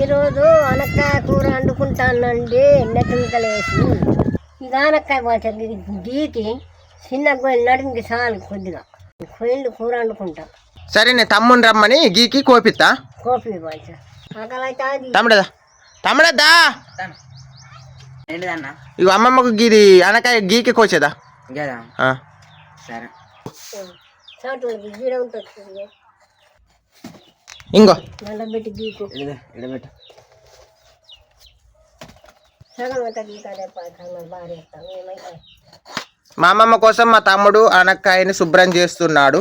ఈరోజు అనక్కాయ కూర వండుకుంటానండి. నెట్టమికలేసి ఇది ఆనక్కాయ పచ్చడి గీకి చిన్న గొయ్యలు నడిమికి చాలు కొద్దిగా కొయ్యలు కూర వండుకుంటా. సరే నేను తమ్ముని రమ్మని గీకి కోపిస్తా. కోపి పచ్చ ఆకలైతే అది తమ్ముడదా తమ్ముడద్దా ఏంటిదన్నా? ఇగో అమ్మమ్మకు గీది అనకాయ గీకి కోసేదా. సరే చాటులకి గీడ ఉంటుంది ఇంకో నల్లబెట్టి గీకు ఇడబెట్టు. సగం అంతా గీకాడే బారేస్తాం ఏమైతే. మా అమ్మమ్మ కోసం మా తమ్ముడు అనక్కాయని శుభ్రం చేస్తున్నాడు.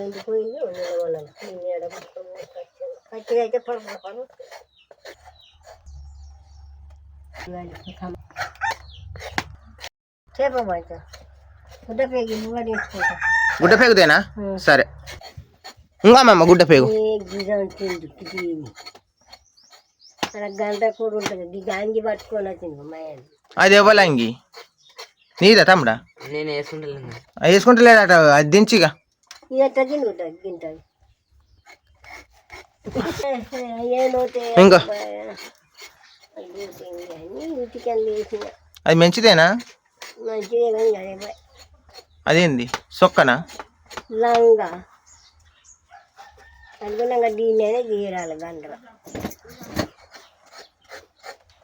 ఎండిపోయింది పచ్చిగా అయితే పడు చేప గుడ్డ పేగి వేసుకుంటా. గుడ్డ పేగుదేనా? సరే ఇంకా అమ్మమ్మ గుడ్డ పేగు అలా గంట కూడా ఉంటుంది. గంగి పట్టుకొని వచ్చింది మా అది ఇవ్వాలంగి నీదా తమ్ముడా? నేను వేసుకుంటా. వేసుకుంటలేదట అది దించిగా ఇదంతా తింటుంది తింటుంది. ఇంకో ఉతికని వేసిన అది మంచిదేనా? మంచిదే కానీ అదే అదేంది సొక్కనా? లంగా అనుకున్నాక దీన్ని అయినా గీరాలి గంటల.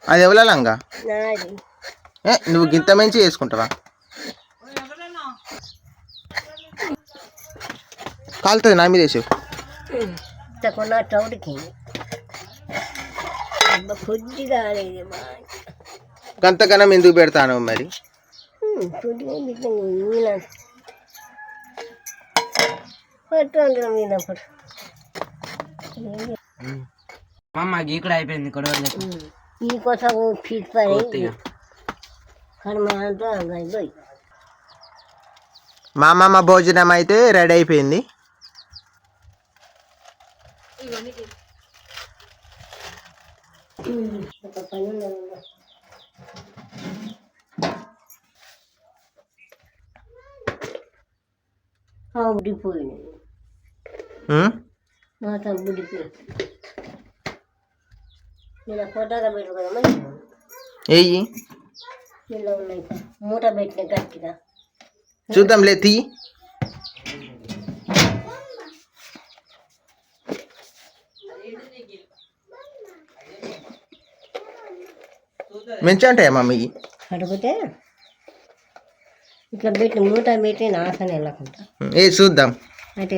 అది ఎవలంగా నాది నువ్వు గింత మంచి వేసుకుంటావా? కాలుతుంది నా మీద వేసావు. కొన్న చౌటికి కొద్దిగా అనేది గంతగనం ఎందుకు పెడతాను మరి? కొద్దిగా పట్టు మీనప్పుడు అమ్మ గీ కూడా అయిపోయింది. ఈ కోసం ఫీట్ పడి కర్మంతా పోయి మా అమ్మమ్మ భోజనం అయితే రెడీ అయిపోయింది. ఉడిపోయినాయి మాత్రం ఉడిపోయి నేను ఫోటోగా పెట్టుకోదమ్మా. ఏయి ఇలా ఉన్నాయి మూట పెట్టిన గట్టిగా చూద్దాం లే తీ. మంచిగా ఉంటాయా మమ్మీకి? కడిగితే ఇట్లా పెట్టి మూట పెట్టి నాశనం వెళ్ళకుండా ఏ చూద్దాం. అయితే